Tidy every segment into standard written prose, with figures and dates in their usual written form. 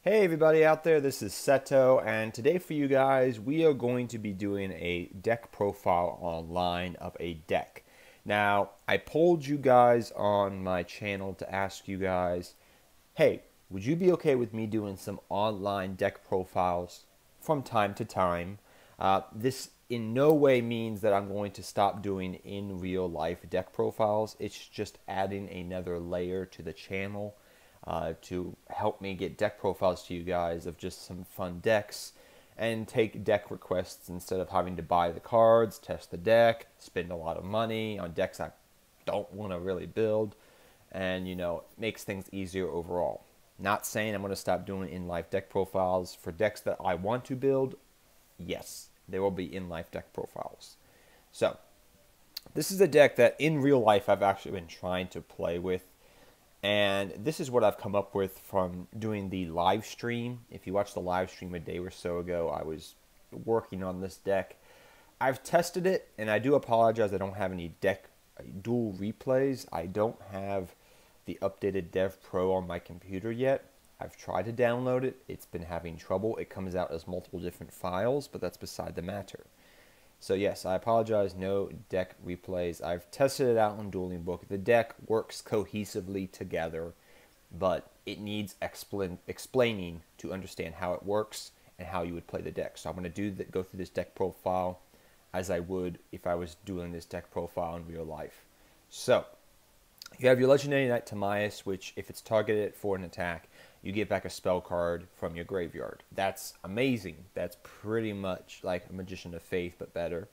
Hey everybody out there, this is Seto, and today for you guys, we are going to be doing a deck profile online of a deck. Now, I polled you guys on my channel to ask you guys, hey, would you be okay with me doing some online deck profiles from time to time? This in no way means that I'm going to stop doing in real life deck profiles. It's just adding another layer to the channel to help me get deck profiles to you guys of just some fun decks and take deck requests instead of having to buy the cards, test the deck, spend a lot of money on decks I don't want to really build, and it makes things easier overall. Not saying I'm going to stop doing in-life deck profiles for decks that I want to build. Yes, there will be in-life deck profiles. So, this is a deck that in real life I've actually been trying to play with. And this is what I've come up with from doing the live stream. If you watched the live stream a day or so ago, I was working on this deck. I've tested it, and I do apologize I don't have any deck dual replays. I don't have the updated Dev Pro on my computer yet. I've tried to download it. It's been having trouble. It comes out as multiple different files, but that's beside the matter. So yes, I apologize, no deck replays. I've tested it out on Dueling Book. The deck works cohesively together, but it needs explaining to understand how it works and how you would play the deck. So I'm going to go through this deck profile as I would if I was doing this deck profile in real life. So, you have your Legendary Knight Timaeus, which if it's targeted for an attack, you get back a spell card from your graveyard. That's amazing. That's pretty much like a Magician of Faith, but better.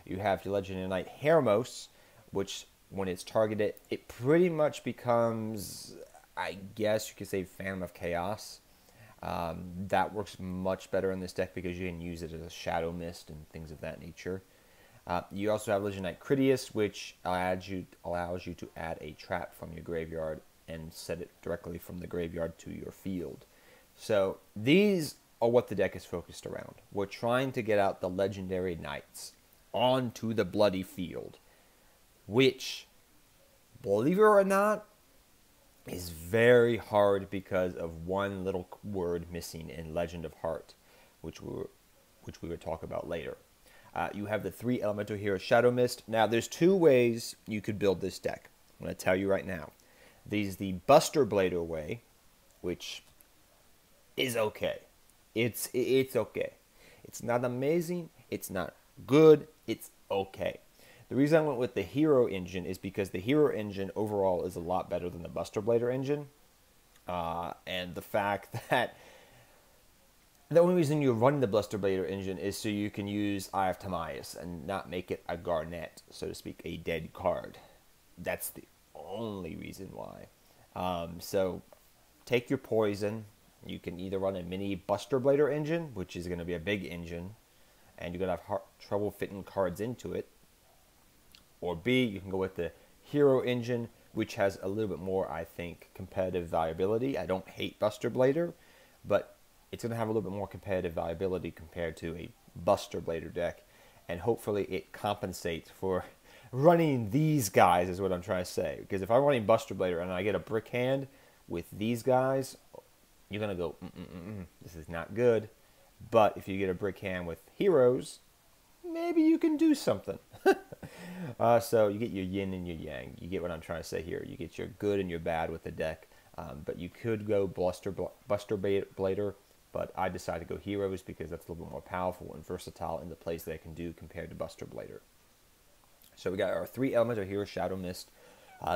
You have your Legendary Knight Hermos, which when it's targeted, it pretty much becomes, I guess you could say, Phantom of Chaos. That works much better in this deck because you can use it as a Shadow Mist and things of that nature. You also have Legendary Knight Critias, which allows you to add a trap from your graveyard and set it directly from the graveyard to your field. So these are what the deck is focused around. We're trying to get out the Legendary Knights onto the bloody field, which, believe it or not, is very hard because of one little word missing in Legend of Heart, which we will talk about later. You have the 3 Elemental Hero Shadow Mist. Now, there's 2 ways you could build this deck. I'm going to tell you right now. There's the Buster Blader way, which is okay. It's okay. It's not amazing. It's not good. It's okay. The reason I went with the Hero engine is because the Hero engine overall is a lot better than the Buster Blader engine. And the fact that the only reason you're running the Buster Blader engine is so you can use Eye of Timaeus and not make it a Garnet, so to speak, a dead card. That's the only reason why. So take your poison. You can either run a mini Buster Blader engine, which is going to be a big engine, and you're going to have trouble fitting cards into it. Or B, you can go with the Hero engine, which has a little bit more, I think, competitive viability. I don't hate Buster Blader, but it's going to have a little bit more competitive viability compared to a Buster Blader deck, and hopefully it compensates for running these guys is what I'm trying to say. Because if I'm running Buster Blader and I get a brick hand with these guys, you're going to go, this is not good. But if you get a brick hand with heroes, maybe you can do something. So you get your yin and your yang. You get what I'm trying to say here. You get your good and your bad with the deck. But you could go Buster Blader, but I decided to go Heroes because that's a little bit more powerful and versatile in the plays that I can do compared to Buster Blader. So we got our 3 Elemental Hero Shadow Mist.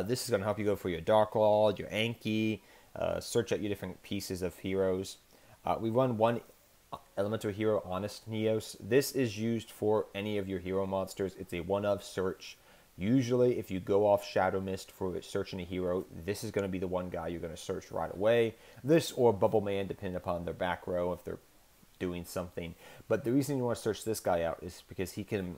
This is going to help you go for your Dark Law, your Anki, search out your different pieces of heroes. We run 1 Elemental Hero Honest Neos. This is used for any of your hero monsters. It's a one-of search. Usually, if you go off Shadow Mist for searching a hero, this is going to be the one guy you're going to search right away. This or Bubble Man, depending upon their back row, if they're doing something. But the reason you want to search this guy out is because he can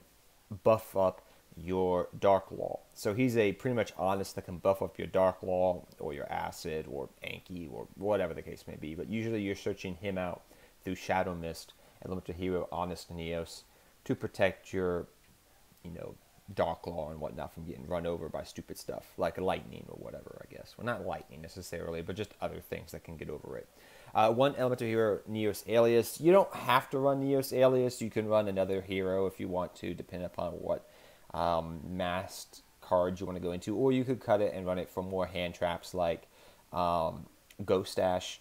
buff up your Dark Law. So he's a pretty much honest that can buff up your Dark Law or your Acid or Anki or whatever the case may be. But usually you're searching him out through Shadow Mist, Elemental Hero Honest Neos, to protect your, Dark Law and whatnot from getting run over by stupid stuff like lightning or whatever, I guess. Well, not lightning necessarily, but just other things that can get over it. One elemental hero, Neos Alias. You don't have to run Neos Alias. You can run another hero if you want to, depending upon what masked cards you want to go into. Or you could cut it and run it for more hand traps like Ghost Ash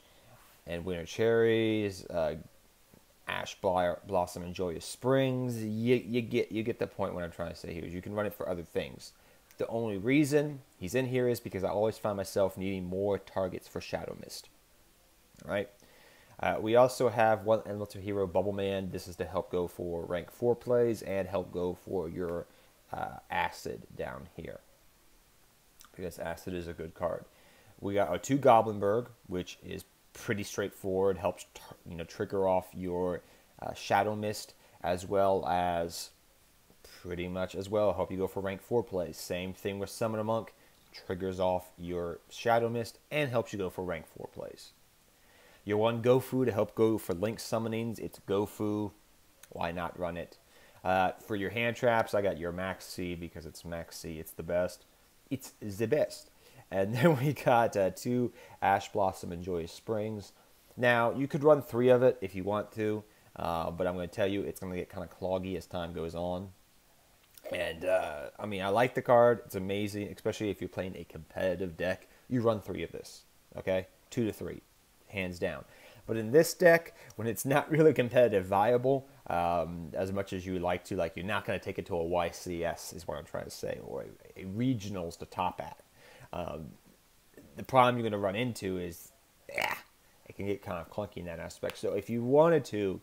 and Winter Cherries, Ash Blossom and Joyous Springs. You get the point. What I'm trying to say here is you can run it for other things. The only reason he's in here is because I always find myself needing more targets for Shadow Mist. All right. We also have one elemental hero, Bubble Man. This is to help go for rank 4 plays and help go for your Acid down here, because Acid is a good card. We got our 2 Goblinberg, which is pretty straightforward. Helps trigger off your Shadow Mist, as well as pretty much help you go for rank 4 plays. Same thing with Summoner Monk, triggers off your Shadow Mist and helps you go for rank 4 plays. Your 1 Gofu to help go for link summonings. It's Gofu. Why not run it? For your hand traps, I got your Maxi because it's Maxi. It's the best. It's the best. And then we got 2 Ash Blossom and Joyous Springs. Now, you could run 3 of it if you want to, but I'm going to tell you it's going to get kind of cloggy as time goes on. And, I mean, I like the card. It's amazing, especially if you're playing a competitive deck. You run 3 of this, okay? 2 to 3, hands down. But in this deck, when it's not really competitive viable, as much as you would like to, like you're not going to take it to a YCS is what I'm trying to say, or a regionals to top at. The problem you're going to run into is, it can get kind of clunky in that aspect. So if you wanted to,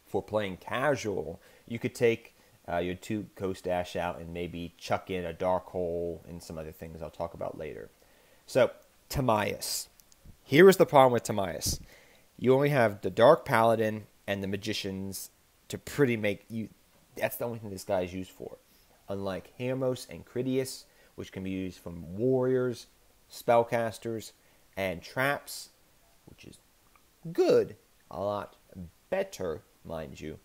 for playing casual, you could take your 2 Ghost Dash out and maybe chuck in a Dark Hole and some other things I'll talk about later. So, Timaeus. Here is the problem with Timaeus. You only have the Dark Paladin and the Magicians to pretty make you... That's the only thing this guy is used for. Unlike Hermos and Critias, which can be used from Warriors, Spellcasters, and Traps, which is good. A lot better, mind you.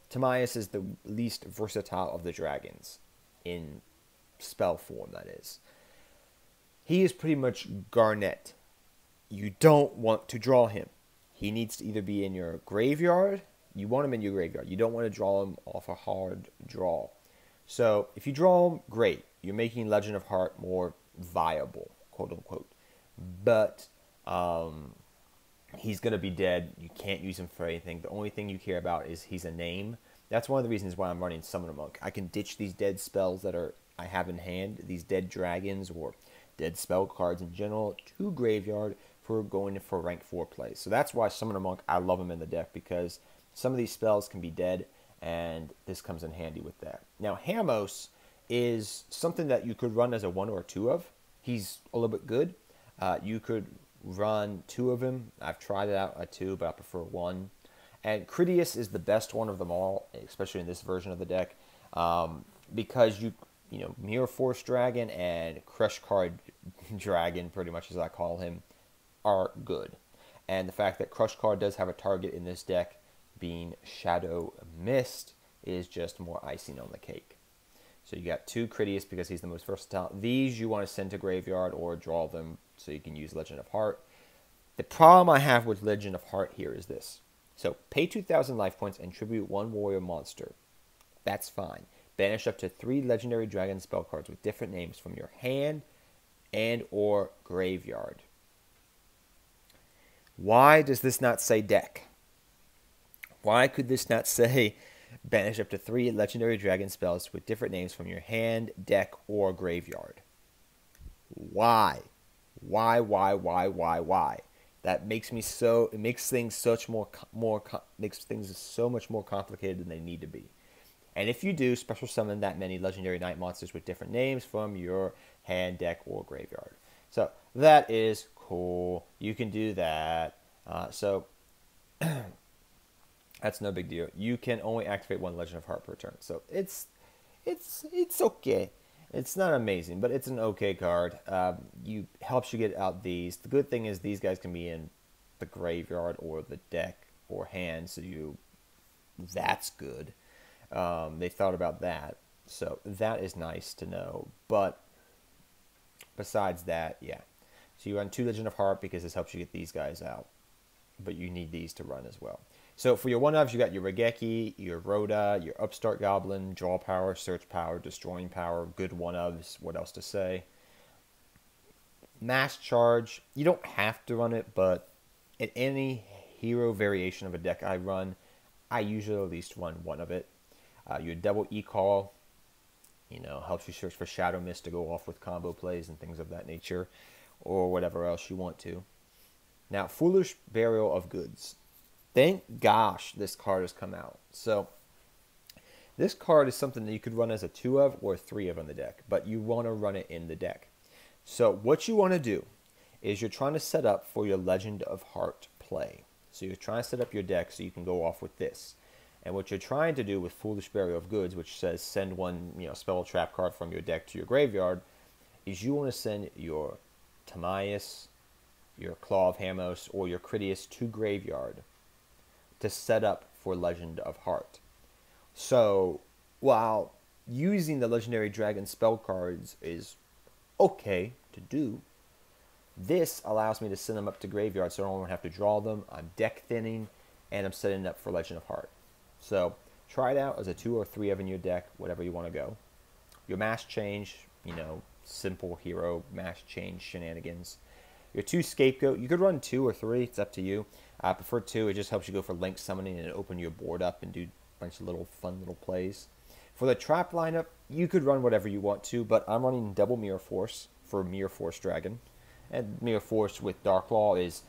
Timaeus is the least versatile of the dragons. In spell form, that is. He is pretty much Garnet. You don't want to draw him. He needs to either be in your graveyard. You want him in your graveyard. You don't want to draw him off a hard draw. So, if you draw him, great. You're making Legend of Heart more viable, quote unquote. But, he's going to be dead. You can't use him for anything. The only thing you care about is he's a name. That's one of the reasons why I'm running Summoner Monk. I can ditch these dead spells that I have in hand, these dead dragons or dead spell cards in general, to graveyard for going for rank 4 plays. So that's why Summoner Monk, I love him in the deck, because some of these spells can be dead, and this comes in handy with that. Now, Hermos is something that you could run as a 1 or 2 of. He's a little bit good. You could run 2 of him. I've tried it out at 2, but I prefer 1. And Critias is the best one of them all, especially in this version of the deck, because you know, Mirror Force Dragon and Crush Card Dragon, pretty much as I call him, are good. And the fact that Crush Card does have a target in this deck, being Shadow Mist, is just more icing on the cake. So you got 2 Critias because he's the most versatile. These you want to send to graveyard or draw them so you can use Legend of Heart. The problem I have with Legend of Heart here is this. So pay 2,000 life points and tribute 1 warrior monster. That's fine. Banish up to 3 legendary dragon spell cards with different names from your hand and or graveyard. Why does this not say deck? Why could this not say banish up to 3 legendary dragon spells with different names from your hand, deck, or graveyard? Why? Why? That makes me so... It makes things so much more complicated than they need to be. And if you do, special summon that many legendary night monsters with different names from your hand, deck, or graveyard. So that is cool. You can do that. So that's no big deal. You can only activate 1 Legend of Heart per turn. So it's okay. It's not amazing, but it's an okay card. Helps you get out these. The good thing is these guys can be in the graveyard or the deck or hand. So that's good. They thought about that. So that is nice to know. But besides that, yeah. So you run 2 Legend of Heart because this helps you get these guys out. But you need these to run as well. So for your 1-ofs, you got your Regeki, your Rhoda, your Upstart Goblin, Draw Power, Search Power, Destroying Power, good 1-ofs, what else to say. Mass Charge, you don't have to run it, but in any hero variation of a deck I run, I usually at least run one of it. Your double E-Call, helps you search for Shadow Mist to go off with combo plays and things of that nature, or whatever else you want to. Now, Foolish Burial of Goods. Thank gosh this card has come out. So, this card is something that you could run as a 2-of or a 3-of on the deck, but you want to run it in the deck. So, what you want to do is you're trying to set up for your Legend of Heart play. So, you're trying to set up your deck so you can go off with this. And what you're trying to do with Foolish Burial of Goods, which says send one spell trap card from your deck to your graveyard, is you want to send your Timaeus, your Claw of Hamos, or your Critias to graveyard to set up for Legend of Heart. So, while using the Legendary Dragon spell cards is okay to do, this allows me to send them up to graveyard so I don't have to draw them. I'm deck thinning, and I'm setting up for Legend of Heart. So, try it out as a 2 or 3 of in your deck, whatever you want to go. Your Mass Change, simple hero Mass Change shenanigans. Your 2 Scapegoat, you could run 2 or 3, it's up to you. I prefer 2, it just helps you go for link summoning and open your board up and do a bunch of fun little plays. For the trap lineup, you could run whatever you want to, but I'm running double Mirror Force for Mirror Force Dragon. And Mirror Force with Darklaw is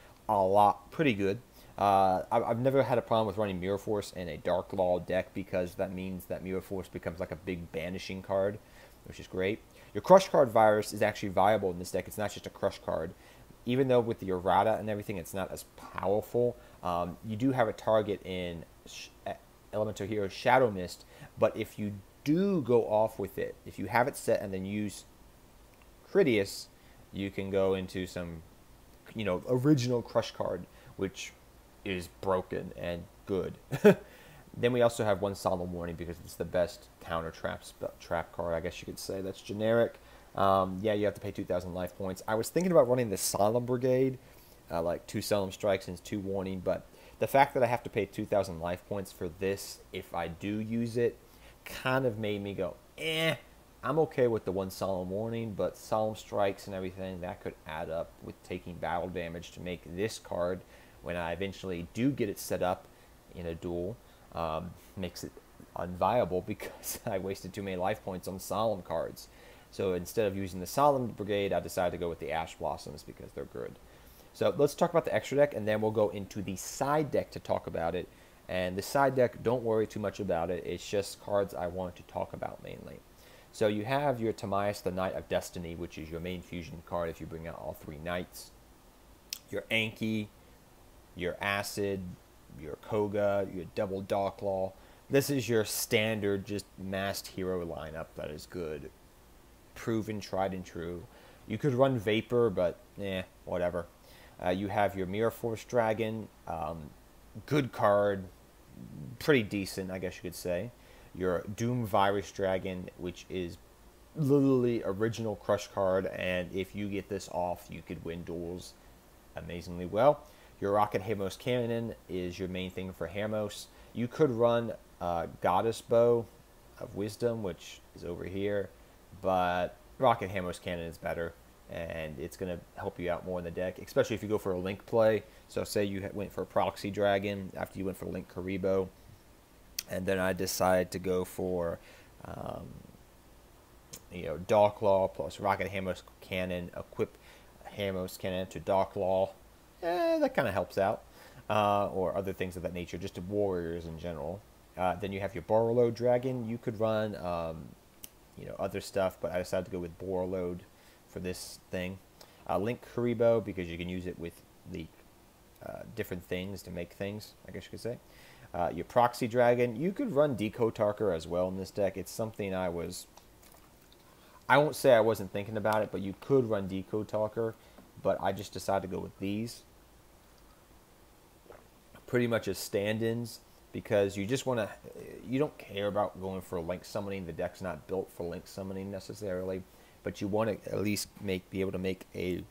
pretty good. I've never had a problem with running Mirror Force in a Darklaw deck because that means that Mirror Force becomes like a big banishing card, which is great. Your Crush Card Virus is actually viable in this deck. It's not just a Crush card. Even though with the errata and everything, it's not as powerful, you do have a target in Elemental Hero Shadow Mist, but if you do go off with it, if you have it set and then use Critias, you can go into some, original Crush card, which is broken and good. Then we also have 1 Solemn Warning because it's the best counter trap card, I guess you could say. That's generic. Yeah, you have to pay 2,000 life points. I was thinking about running the Solemn Brigade, like 2 Solemn Strikes and 2 Warning, but the fact that I have to pay 2,000 life points for this, if I do use it, kind of made me go, I'm okay with the 1 Solemn Warning, but Solemn Strikes and everything, that could add up with taking battle damage to make this card, when I eventually do get it set up in a duel, makes it unviable because I wasted too many life points on Solemn cards. So instead of using the Solemn Brigade, I decided to go with the Ash Blossoms because they're good. So let's talk about the extra deck, and then we'll go into the side deck to talk about it. And the side deck, don't worry too much about it. It's just cards I want to talk about mainly. So you have your Timaeus, the Knight of Destiny, which is your main fusion card if you bring out all 3 knights. Your Anki, your Acid, your Koga, your Double Darklaw. This is your standard, just masked hero lineup that is good. Proven, tried and true. You could run Vapor, but whatever. You have your Mirror Force Dragon, good card, pretty decent, I guess you could say. Your Doom Virus Dragon, which is literally original Crush card, and if you get this off, you could win duels amazingly well. Your Rocket Hamos Cannon is your main thing for Hamos. You could run Goddess Bow of Wisdom, which is over here, but Rocket Hamos Cannon is better, and it's going to help you out more in the deck, especially if you go for a Link play. So say you went for a Proxy Dragon after you went for Link Karibo, and then I decided to go for Darklaw plus Rocket Hamos Cannon, equip Hamos Cannon to Darklaw. That kind of helps out, or other things of that nature, just to warriors in general. Then you have your Borreload Dragon. You could run other stuff, but I decided to go with Borreload for this thing. Link Karibo, because you can use it with the different things to make things, I guess you could say. Your Proxy Dragon, you could run Decode Tarker as well in this deck. It's something I won't say I wasn't thinking about it, but you could run Decode Talker, but I just decided to go with these. Pretty much as stand-ins, because you don't care about going for link summoning. The deck's not built for link summoning necessarily, but you want to at least be able to make a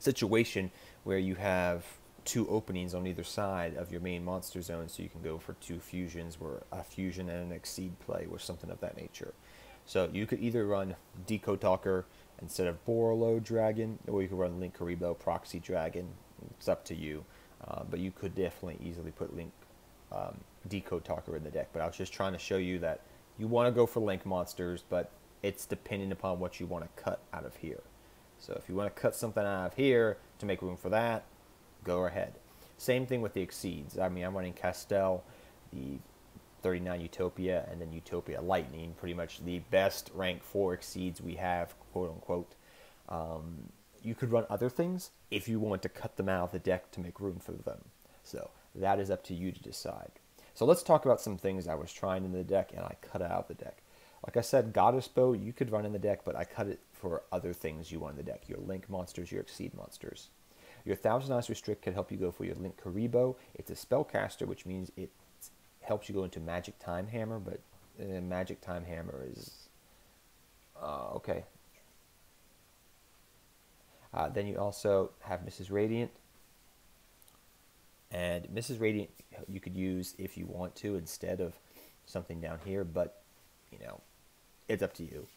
situation where you have two openings on either side of your main monster zone, so you can go for two fusions, or a fusion and an exceed play, or something of that nature. So you could either run Decode Talker instead of Borolo Dragon, or you could run Link Karibo Proxy Dragon. It's up to you, but you could definitely easily put Link Decode Talker in the deck. But I was just trying to show you that you want to go for Link monsters, but it's depending upon what you want to cut out of here. So if you want to cut something out of here to make room for that, go ahead. Same thing with the Exceeds. I mean, I'm running Castel, the 39 Utopia, and then Utopia Lightning, pretty much the best rank 4 Exceeds we have, quote unquote. You could run other things if you want to cut them out of the deck to make room for them. So that is up to you to decide. So let's talk about some things I was trying in the deck and I cut out of the deck. Like I said, Goddess Bow you could run in the deck, but I cut it for other things you want in the deck. Your Link monsters, your Exceed monsters. Your Thousand Eyes Restrict can help you go for your Link Karibo. It's a spellcaster, which means it helps you go into Magic Time Hammer, but Magic Time Hammer is... okay. Then you also have Mrs. Radiant. And Mrs. Radiant you could use if you want to instead of something down here, but, you know, it's up to you,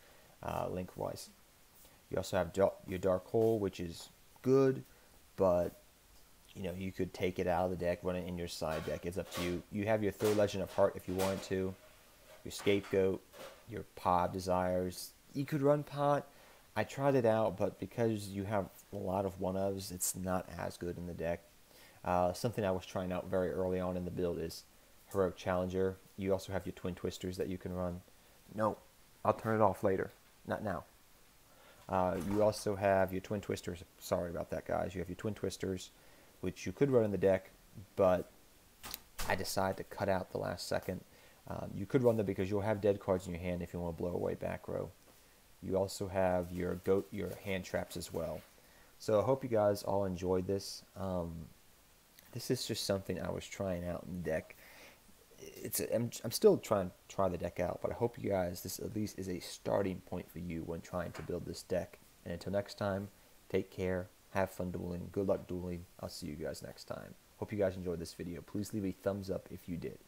link-wise. You also have your Dark Hole, which is good, but, you know, you could take it out of the deck, run it in your side deck. It's up to you. You have your Third Legend of Heart if you wanted to, your Scapegoat, your Pod Desires. You could run Pod. I tried it out, but because you have a lot of one-ofs, it's not as good in the deck. Something I was trying out very early on in the build is Heroic Challenger. You also have your Twin Twisters that you can run. No, I'll turn it off later. Not now. You also have your Twin Twisters. Sorry about that, guys. You have your Twin Twisters, which you could run in the deck, but I decided to cut out the last second. You could run them because you'll have dead cards in your hand if you want to blow away back row. You also have your hand traps as well. So I hope you guys all enjoyed this. This is just something I was trying out in the deck. I'm still trying to try the deck out, but I hope you guys, this at least is a starting point for you when trying to build this deck. And until next time, take care, have fun dueling, good luck dueling. I'll see you guys next time. Hope you guys enjoyed this video. Please leave a thumbs up if you did.